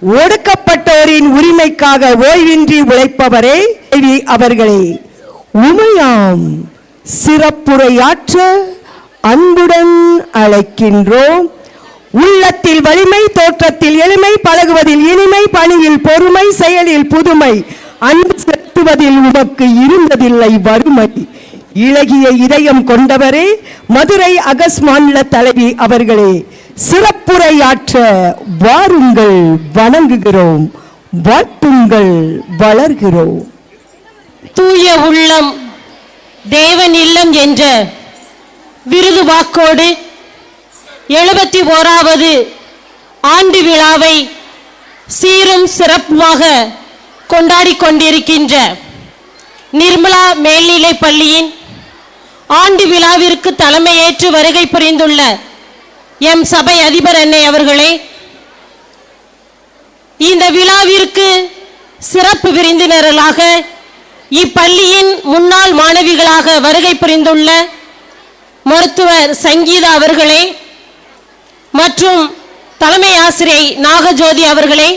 ஒடுக்கப்பட்டோரின் உரிமைக்காக ஓய்வின்றி உழைப்பவரே அவர்களே உமையாம் சிறப்புரையாற்ற அன்புடன் அழைக்கின்றோம். உள்ளத்தில் வலிமை, தோற்றத்தில் எளிமை, பழகுவதில் இனிமை, பணியில் பொறுமை, செயலில் புதுமை, அன்பு செலுத்துவதில் உமக்கு இருந்ததில்லை வறுமை. இளகிய இதயம் கொண்டவரே மதுரை அகஸ் மாநில தலைவி அவர்களே சிறப்புரையாற்ற வாருங்கள், வணங்குகிறோம், வாழ்த்துங்கள், வளர்கிறோம். தூய உள்ளம் தேவன் இல்லம் என்ற விருது வாக்கோடு 71வது ஆண்டு விழாவை சீரும் சிறப்புமாக கொண்டாடி கொண்டிருக்கின்ற நிர்மலா மேல்நிலை பள்ளியின் ஆண்டு விழாவிற்கு தலைமையேற்று வருகை புரிந்துள்ள எம் சபை அதிபர் அன்னை அவர்களே, இந்த விழாவிற்கு சிறப்பு விருந்தினர்களாக இப்பள்ளியின் முன்னாள் மாணவிகளாக வருகை புரிந்துள்ள மருத்துவர் சங்கீதா அவர்களே மற்றும் தலைமை ஆசிரியை நாகஜோதி அவர்களே,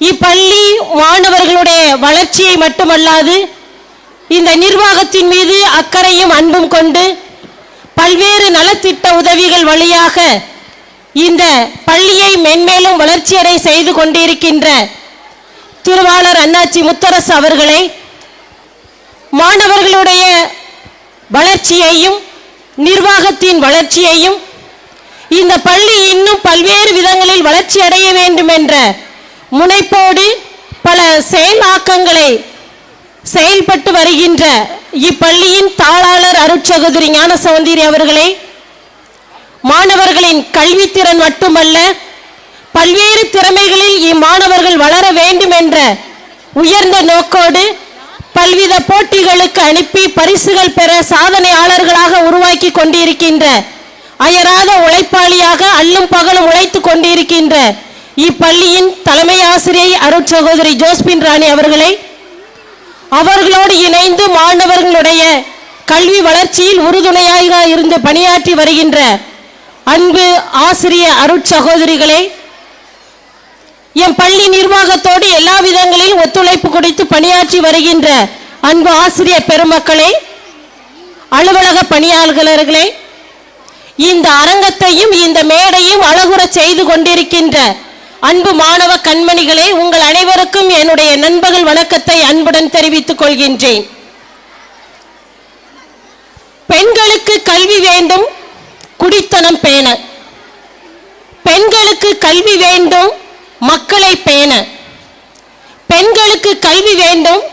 இப்பள்ளி மாணவர்களுடைய வளர்ச்சியை மட்டுமல்லாது இந்த நிர்வாகத்தின் மீது அக்கறையும் அன்பும் கொண்டு பல்வேறு நலத்திட்ட உதவிகள் வழியாக இந்த பள்ளியை மென்மேலும் வளர்ச்சியடை செய்து கொண்டிருக்கின்ற திருவாளர் அண்ணாச்சி முத்தரசு அவர்களை, மாணவர்களுடைய வளர்ச்சியையும் நிர்வாகத்தின் வளர்ச்சியையும் இந்த பள்ளி இன்னும் பல்வேறு விதங்களில் வளர்ச்சி அடைய வேண்டும் என்ற முனைப்போடு பல செயலாக்கங்களை செயல்பட்டு வருகின்ற இப்பள்ளியின் தாளாளர் அருட்சகோதரி ஞான சௌந்தரி அவர்களே, மாணவர்களின் கல்வித்திறன் மட்டுமல்ல பல்வேறு திறமைகளில் இம்மாணவர்கள் வளர வேண்டும் என்ற உயர்ந்த நோக்கோடு பல்வித போட்டிகளுக்கு அனுப்பி பரிசுகள் பெற சாதனையாளர்களாக உருவாக்கி கொண்டிருக்கின்ற அயராத உழைப்பாளியாக அல்லும் பகலும் உழைத்து கொண்டிருக்கின்ற இப்பள்ளியின் தலைமை ஆசிரியை அருட்சகோதரி ஜோஸ்பின் ராணி அவர்களை, அவர்களோடு இணைந்து மாணவர்களுடைய கல்வி வளர்ச்சியில் உறுதுணையாக இருந்து பணியாற்றி வருகின்ற அன்பு ஆசிரிய அருட்சகோதரிகளே, எம் பள்ளி நிர்வாகத்தோடு எல்லா விதங்களில் ஒத்துழைப்பு கொடுத்து பணியாற்றி வருகின்ற அன்பு ஆசிரியர் பெருமக்களே, அலுவலக பணியாளர்களே, இந்த அரங்கத்தையும் இந்த மேடையும் அழகுற செய்து கொண்டிருக்கின்ற அன்பு மாணவ கண்மணிகளே, உங்கள் அனைவருக்கும் என்னுடைய நண்பர்கள் வணக்கத்தை அன்புடன் தெரிவித்துக் கொள்கின்றேன். பெண்களுக்கு கல்வி வேண்டும், குடித்தனம் பேண. பெண்களுக்கு கல்வி வேண்டும், மக்களை பேண. பெண்களுக்கு கல்வி வேண்டும்,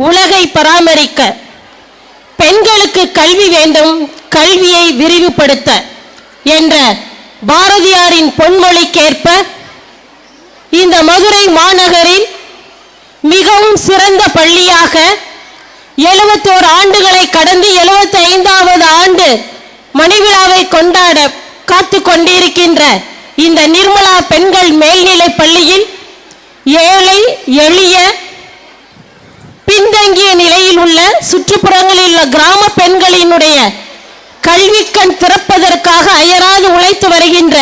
உலகை பராமரிக்க. பெண்களுக்கு கல்வி வேண்டும், கல்வியை விரிவுபடுத்த என்ற பாரதியாரின் பொன்மொழிக்கேற்ப இந்த மதுரை மாநகரில் மிகவும் சிறந்த பள்ளியாக 71 ஆண்டுகளை கடந்து 75வது ஆண்டு மணிவிழாவை கொண்டாட காத்து கொண்டிருக்கின்ற இந்த நிர்மலா பெண்கள் மேல்நிலை பள்ளியில் ஏழை எளிய பின்தங்கிய நிலையில் உள்ள சுற்றுப்புறங்களில் உள்ள கிராம பெண்களினுடைய கல்விக்கண் திறப்பதற்காக அயராது உழைத்து வருகின்ற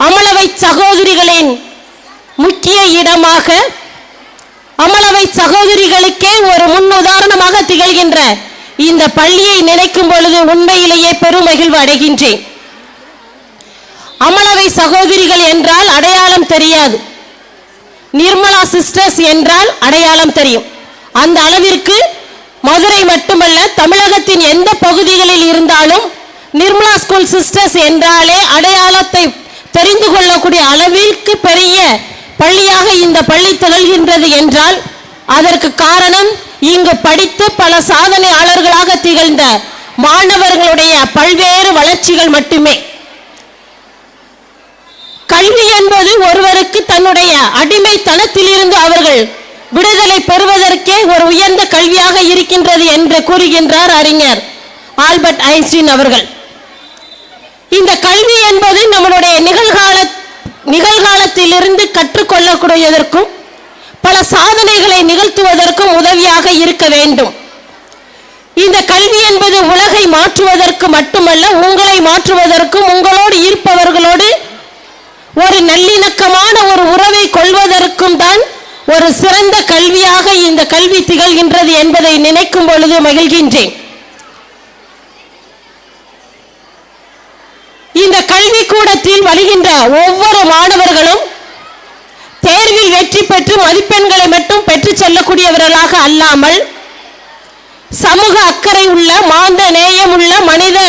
அமலவை சகோதரிகளின் முக்கிய இடமாக, அமலவை சகோதரிகளுக்கே ஒரு முன் உதாரணமாக திகழ்கின்ற இந்த பள்ளியை நினைக்கும் பொழுது உண்மையிலேயே பெருமகிழ்வு அடைகின்றேன். அமலவை சகோதரிகள் என்றால் அடையாளம் தெரியாது, நிர்மலா சிஸ்டர்ஸ் என்றால் அடையாளம் தெரியும். அந்த அளவிற்கு மதுரை மட்டுமல்ல தமிழகத்தின் எந்த பகுதிகளில் இருந்தாலும் நிர்மலா ஸ்கூல் சிஸ்டர்ஸ் என்றாலே அடையாளத்தை தெரிந்து கொள்ளக்கூடிய அளவிற்கு பெரிய பள்ளியாக இந்த பள்ளி திகழ்கின்றது என்றால் அதற்கு காரணம் இங்கு படித்து பல சாதனையாளர்களாக திகழ்ந்த மாணவர்களுடைய பல்வேறு வளர்ச்சிகள் மட்டுமே. கல்வி என்பது ஒருவருக்கு தன்னுடைய அடிமைத்தனத்திலிருந்து அவர்கள் விடுதலை பெறுவதற்கே ஒரு உயர்ந்த கல்வியாக இருக்கின்றது என்று கூறுகின்றார் அறிஞர் ஆல்பர்ட் ஐன்ஸ்டீன் அவர்கள். இந்த கல்வி என்பது நம்மளுடைய நிகழ்காலத்திலிருந்து கற்றுக்கொள்ளக்கூடியதற்கும் பல சாதனைகளை நிகழ்த்துவதற்கும் உதவியாக இருக்க வேண்டும். இந்த கல்வி என்பது உலகை மாற்றுவதற்கு மட்டுமல்ல, உங்களை மாற்றுவதற்கும் உங்களோடு இருப்பவர்களோடு ஒரு நல்லிணக்கமான ஒரு உறவை கொள்வதற்கும் தான் ஒரு சிறந்த கல்வியாக இந்த கல்வி திகழ்கின்றது என்பதை நினைக்கும் பொழுது மகிழ்கின்றேன். இந்த கல்வி கூடத்தில் வருகின்ற ஒவ்வொரு மாணவர்களும் தேர்வில் வெற்றி பெற்று மதிப்பெண்களை மட்டும் பெற்று செல்லக்கூடியவர்களாக அல்லாமல் சமூக அக்கறை உள்ள, மாந்த நேயம் உள்ள, மனித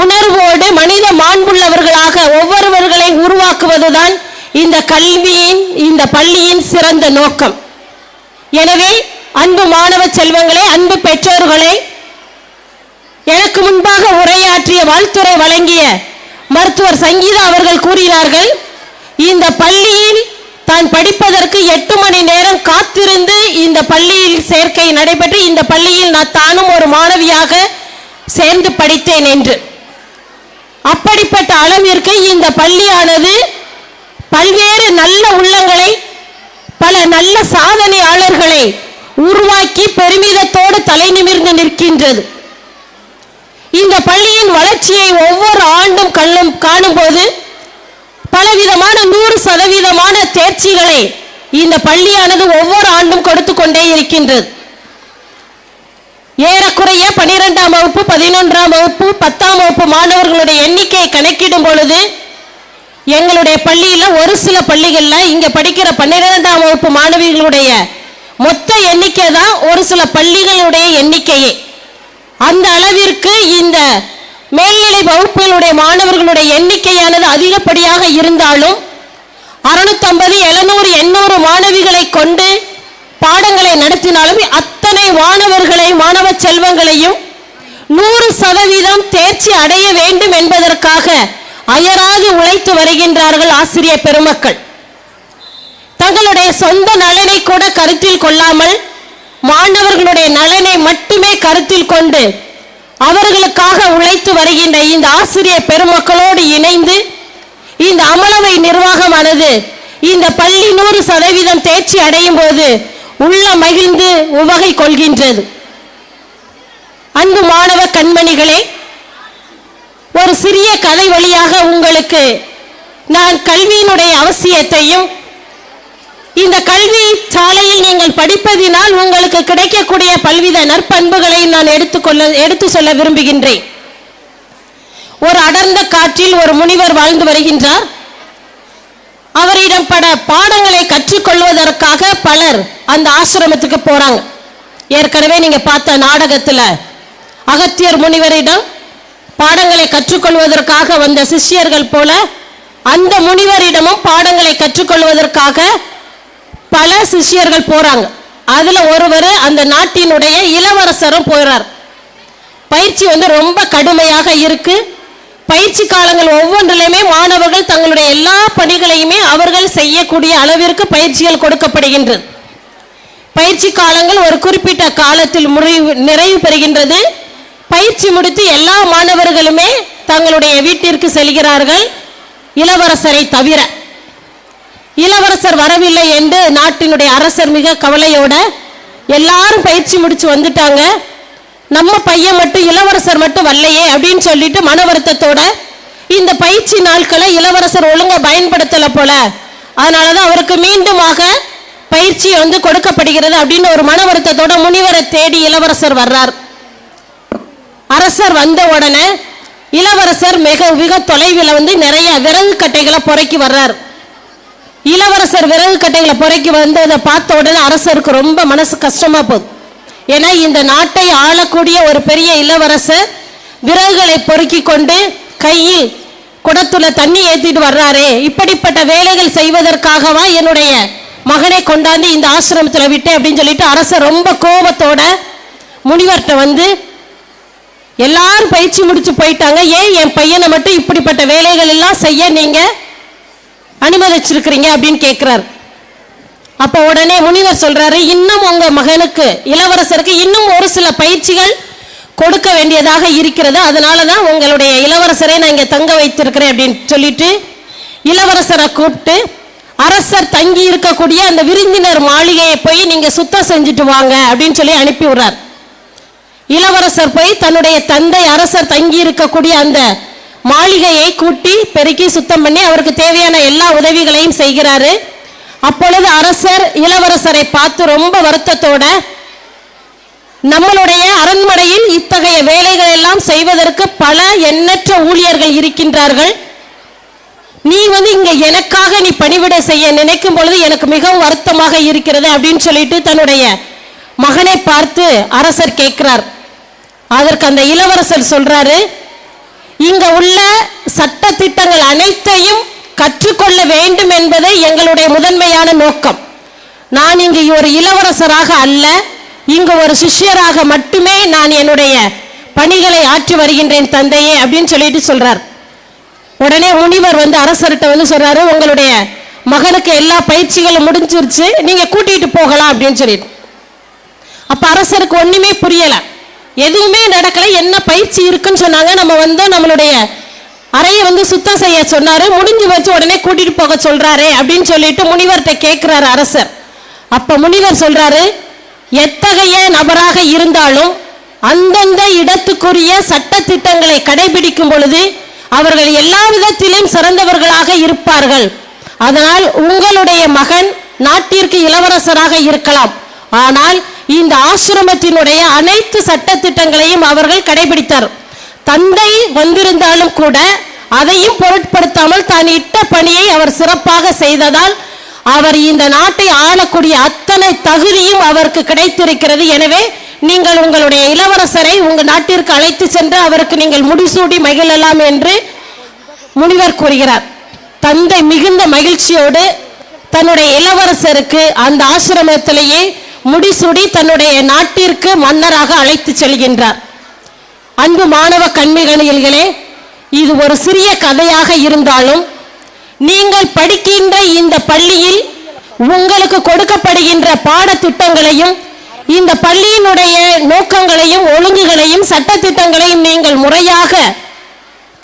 உணர்வோடு மனித மாண்புள்ளவர்களாக ஒவ்வொருவர்களை உருவாக்குவதுதான் இந்த கல்வியின், இந்த பள்ளியின் சிறந்த நோக்கம். எனவே அன்பு மாணவ செல்வங்களே, அன்பு பெற்றோர்களே, எனக்கு முன்பாக உரையாற்றிய வாழ்த்துரை வழங்கிய மருத்துவர் சங்கீதா அவர்கள் கூறினார்கள், இந்த பள்ளியில் தான் படிப்பதற்கு 8 மணி நேரம் காத்திருந்து இந்த பள்ளியில் சேர்க்கை நடைபெற்று இந்த பள்ளியில் நான் தானும் ஒரு மாணவியாக சேர்ந்து படித்தேன் என்று. அப்படிப்பட்ட அளவிற்கு இந்த பள்ளியானது பல்வேறு நல்ல உள்ளங்களை, பல நல்ல சாதனையாளர்களை உருவாக்கி பெருமிதத்தோடு தலை நிமிர்ந்து நிற்கின்றது. இந்த பள்ளியின் வளர்ச்சியை ஒவ்வொரு ஆண்டும் காணும்போது பலவிதமான 100% தேர்ச்சிகளை இந்த பள்ளியானது ஒவ்வொரு ஆண்டும் கொடுத்து கொண்டே இருக்கின்றது. ஏறக்குறைய 12ஆம் வகுப்பு, 11ஆம் வகுப்பு, 10ஆம் வகுப்பு மாணவர்களுடைய எண்ணிக்கையை கணக்கிடும் பொழுது எங்களுடைய பள்ளியில ஒரு சில பள்ளிகள்ல இங்க படிக்கிற 12ஆம் வகுப்பு மாணவிகளுடைய மொத்த எண்ணிக்கை தான் ஒரு சில பள்ளிகளுடைய எண்ணிக்கையே. அந்த அளவிற்கு இந்த மேல்நிலை வகுப்புகளுடைய மாணவர்களுடைய எண்ணிக்கையானது அதிகப்படியாக இருந்தாலும் 650, 700, 800 மாணவிகளை கொண்டு பாடங்களை நடத்தினாலும் அத்தனை மாணவ செல்வங்களையும் 100% தேர்ச்சி அடைய வேண்டும் என்பதற்காக அயராது உழைத்து வருகின்றார்கள் ஆசிரியர் பெருமக்கள். தங்களுடைய சொந்த நலனை கூட கருத்தில் கொள்ளாமல் மாணவர்களுடைய நலனை மட்டுமே கருத்தில் கொண்டு அவர்களுக்காக உழைத்து வருகின்ற இந்த ஆசிரியர் பெருமக்களோடு இணைந்து இந்த அமலவை நிர்வாகமானது இந்த பள்ளி 100% தேர்ச்சி அடையும் போது உள்ள மகிழ்ந்து உவகை கொள்கின்றது. அன்பு மாணவ கண்மணிகளே, ஒரு சிறிய கதை வழியாக உங்களுக்கு நான் கல்வியினுடைய அவசியத்தையும் இந்த கல்வி சாலையில் நீங்கள் படிப்பதினால் உங்களுக்கு கிடைக்கக்கூடிய பல்வித நற்பண்புகளை நான் எடுத்து சொல்ல விரும்புகின்றேன். ஒரு அடர்ந்த காற்றில் ஒரு முனிவர் வாழ்ந்து வருகின்றார். அவரிடம் பல பாடங்களை கற்றுக்கொள்வதற்காக பலர் அந்த ஆசிரமத்துக்கு போறாங்க. ஏற்கனவே நீங்க பார்த்த நாடகத்துல அகத்தியர் முனிவரிடம் பாடங்களை கற்றுக்கொள்வதற்காக வந்த சிஷ்யர்கள் போல அந்த முனிவரிடமும் பாடங்களை கற்றுக்கொள்வதற்காக பல சிஷ்யர்கள் போறாங்க. அதுல ஒருவர் அந்த நாட்டினுடைய இளவரசரும் போறார். பயிற்சி ரொம்ப கடுமையாக இருக்கு. பயிற்சி காலங்கள் ஒவ்வொன்றிலுமே மாணவர்கள் தங்களுடைய எல்லா பணிகளையுமே அவர்கள் செய்யக்கூடிய அளவிற்கு பயிற்சிகள் கொடுக்கப்படுகின்றது. பயிற்சி காலங்கள் ஒரு குறிப்பிட்ட காலத்தில் நிறைவு பெறுகின்றது. பயிற்சி முடித்து எல்லா மாணவர்களுமே தங்களுடைய வீட்டிற்கு செல்கிறார்கள், இளவரசரை தவிர. இளவரசர் வரவில்லை என்று நாட்டினுடைய அரசர் மிக கவலையோட எல்லாரும் பயிற்சி முடிச்சு வந்துட்டாங்க, நம்ம பையன் மட்டும் இளவரசர் மட்டும் வரலையே அப்படின்னு சொல்லிட்டு மன வருத்தத்தோட இந்த பயிற்சி நாட்களை இளவரசர் ஒழுங்கா பயன்படுத்தல போல, அதனாலதான் அவருக்கு மீண்டுமாக பயிற்சி கொடுக்கப்படுகிறது அப்படின்னு ஒரு மன வருத்தத்தோட முனிவரை தேடி இளவரசர் வர்றார். அரசர் வந்த உடனே இளவரசர் மிக தொலைவில் நிறைய விறகு கட்டைகளை பொறுக்கி வர்றார். இளவரசர் விறகு கட்டைகளை பொறுக்கி வந்ததை பார்த்த உடனே அரசருக்கு ரொம்ப மனசு கஷ்டமா போகுது. ஏன்னா இந்த நாட்டை ஆளக்கூடிய ஒரு பெரிய இளவரசர் விறகுகளை பொறுக்கி கொண்டு கையில் குடத்துல தண்ணி ஏத்திட்டு வர்றாரே, இப்படிப்பட்ட வேலைகள் செய்வதற்காகவா என்னுடைய மகனை கொண்டாந்து இந்த ஆசிரமத்துல விட்டேன் அப்படின்னு சொல்லிட்டு அரசர் ரொம்ப கோபத்தோட முனிவர்கிட்ட எல்லாரும் பயிற்சி முடிச்சு போயிட்டாங்க, ஏன் என் பையனை மட்டும் இப்படிப்பட்ட வேலைகள் எல்லாம் செய்ய நீங்க அனுமதிச்சிருக்கிறீங்க அப்படின்னு கேட்கிறார். அப்ப உடனே முனிவர் சொல்றாரு, இன்னும் உங்க மகனுக்கு இளவரசருக்கு இன்னும் ஒரு சில பயிற்சிகள் கொடுக்க வேண்டியதாக இருக்கிறது, அதனாலதான் உங்களுடைய இளவரசரை நான் இங்க தங்க வைத்திருக்கிறேன் அப்படின்னு சொல்லிட்டு இளவரசரை கூப்பிட்டு அரசர் தங்கி இருக்கக்கூடிய அந்த விருந்தினர் மாளிகையை போய் நீங்க சுத்தம் செஞ்சுட்டு வாங்க அப்படின்னு சொல்லி அனுப்பி விடுறார். இளவரசர் போய் தன்னுடைய தந்தை அரசர் தங்கி இருக்கக்கூடிய அந்த மாளிகையை கூட்டி பெருக்கி சுத்தம் பண்ணி அவருக்கு தேவையான எல்லா உதவிகளையும் செய்கிறாரு. அப்பொழுது அரசர் இளவரசரை பார்த்து ரொம்ப வருத்தத்தோட, நம்மளுடைய அரண்மனையில் இத்தகைய வேலைகள் எல்லாம் செய்வதற்கு பல எண்ணற்ற ஊழியர்கள் இருக்கின்றார்கள். நீ இங்க எனக்காக நீ பணிவிடை செய்ய நினைக்கும் பொழுது எனக்கு மிகவும் வருத்தமாக இருக்கிறது அப்படின்னு சொல்லிட்டு தன்னுடைய மகனை பார்த்து அரசர் கேட்கிறார். அதற்கு அந்த இளவரசர் சொல்றாரு, இங்க உள்ள சட்ட திட்டங்கள் அனைத்தையும் கற்றுக்கொள்ள வேண்டும் என்பதே எங்களுடைய முதன்மையான நோக்கம். நான் இங்கு ஒரு இளவரசராக அல்ல, இங்கு ஒரு சிஷ்யராக மட்டுமே நான் என்னுடைய பணிகளை ஆற்றி வருகின்றேன் தந்தையே அப்படின்னு சொல்லிட்டு சொல்றார். உடனே முனிவர் அரசர்கிட்ட சொல்றாரு, உங்களுடைய மகனுக்கு எல்லா பயிற்சிகளும் முடிஞ்சிருச்சு, நீங்க கூட்டிட்டு போகலாம் அப்படின்னு சொல்லிட்டு. அப்ப அரசருக்கு ஒண்ணுமே புரியல, எதுவுமே நடக்கல. என்ன பயிற்சி இருக்குன்னு சொன்னாங்க, நம்ம நம்மளுடைய அறையை சுத்தம் செய்ய சொன்னாரு, முடிஞ்சு வச்சு உடனே கூட்டிட்டு போக சொல்றாரு அப்படின்னு சொல்லிட்டு முனிவர்கிட்ட கேட்கிறாரு அரசர். அப்ப முனிவர் சொல்றாரு, எத்தகைய நபராக இருந்தாலும் அந்தந்த இடத்துக்குரிய சட்ட திட்டங்களை கடைபிடிக்கும் பொழுது அவர்கள் எல்லா விதத்திலும் சிறந்தவர்களாக இருப்பார்கள். அதனால் உங்களுடைய மகன் நாட்டிற்கு இளவரசராக இருக்கலாம், ஆனால் இந்த ஆசிரமத்தினுடைய அனைத்து சட்ட திட்டங்களையும் அவர்கள் கடைபிடித்தார். தந்தை வந்திருந்தாலும் கூட அதையும் பொருட்படுத்தாமல் தான் இட்ட பணியை அவர் சிறப்பாக செய்ததால் அவர் இந்த நாட்டை ஆளக்கூடிய அத்தனை தகுதியும் அவருக்கு கிடைத்திருக்கிறது. எனவே நீங்கள் உங்களுடைய இளவரசரை உங்கள் நாட்டிற்கு அழைத்து சென்று அவருக்கு நீங்கள் முடிசூடி மகிழலாம் என்று முனிவர் கூறுகிறார். தந்தை மிகுந்த மகிழ்ச்சியோடு தன்னுடைய இளவரசருக்கு அந்த ஆசிரமத்திலேயே முடிசூடி தன்னுடைய நாட்டிற்கு மன்னராக அழைத்து செல்கின்றார். அன்பு மாணவ கண்மணிகளே, இது ஒரு சிறிய கதையாக இருந்தாலும் நீங்கள் படிக்கின்ற இந்த பள்ளியில் உங்களுக்கு கொடுக்கப்படுகின்ற பாடத்திட்டங்களையும் இந்த பள்ளியினுடைய நோக்கங்களையும் ஒழுங்குகளையும் சட்டத்திட்டங்களையும் நீங்கள் முறையாக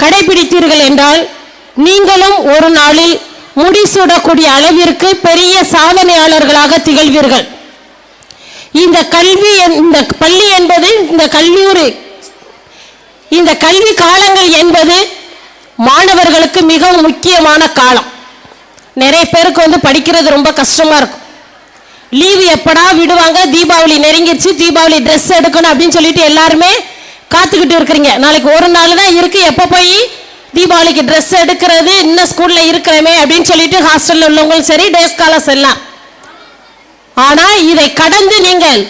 கடைபிடித்தீர்கள் என்றால் நீங்களும் ஒரு நாளில் முடிசூடக்கூடிய அளவிற்கு பெரிய சாதனையாளர்களாக திகழ்வீர்கள். இந்த பள்ளி என்பது இந்த கல்வி காலங்கள் என்பது மாணவர்களுக்கு மிகவும் முக்கியமான காலம். நிறைய பேருக்கு படிக்கிறது ரொம்ப கஷ்டமா இருக்கும். லீவு எப்படா விடுவாங்க, தீபாவளி நெருங்கிடுச்சு, தீபாவளி ட்ரெஸ் எடுக்கணும் அப்படின்னு சொல்லிட்டு எல்லாருமே காத்துக்கிட்டு இருக்கிறீங்க. நாளைக்கு ஒரு நாள் தான் இருக்கு, எப்போ போய் தீபாவளிக்கு ட்ரெஸ் எடுக்கிறது, இன்னும் ஸ்கூல்ல இருக்கிறமே அப்படின்னு சொல்லிட்டு ஹாஸ்டல்ல உள்ளவங்களும் சரி, டே ஸ்காலர்ஸ் எல்லாம். ஆனா இதை கடந்து நீங்கள்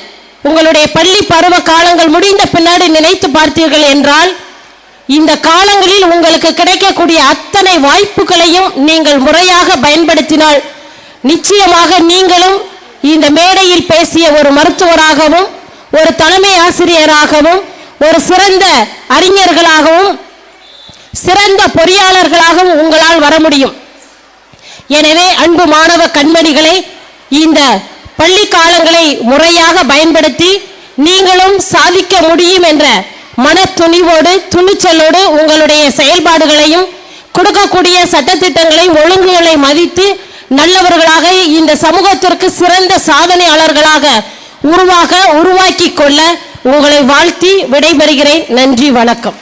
உங்களுடைய பள்ளி பருவ காலங்கள் முடிந்த பின்னாடி நினைத்து பார்த்தீர்கள் என்றால் இந்த காலங்களில் உங்களுக்கு கிடைக்கக்கூடிய அத்தனை வாய்ப்புகளையும் நீங்கள் முறையாக பயன்படுத்தினால் நிச்சயமாக நீங்களும் இந்த மேடையில் பேசிய ஒரு மருத்துவராகவும் ஒரு தலைமை ஆசிரியராகவும் ஒரு சிறந்த அறிஞர்களாகவும் சிறந்த பொறியாளர்களாகவும் உங்களால் வர முடியும். எனவே அன்பு மாணவ கண்மணிகளே, இந்த பள்ளி காலங்களை முறையாக பயன்படுத்தி நீங்களும் சாதிக்க முடியும் என்ற மன துணிவோடு துணிச்சலோடு உங்களுடைய செயல்பாடுகளையும் கொடுக்கக்கூடிய சட்டத்திட்டங்களையும் ஒழுங்குகளை மதித்து நல்லவர்களாக இந்த சமூகத்திற்கு சிறந்த சாதனையாளர்களாக உருவாக்கி கொள்ள உங்களை வாழ்த்தி விடைபெறுகிறேன். நன்றி, வணக்கம்.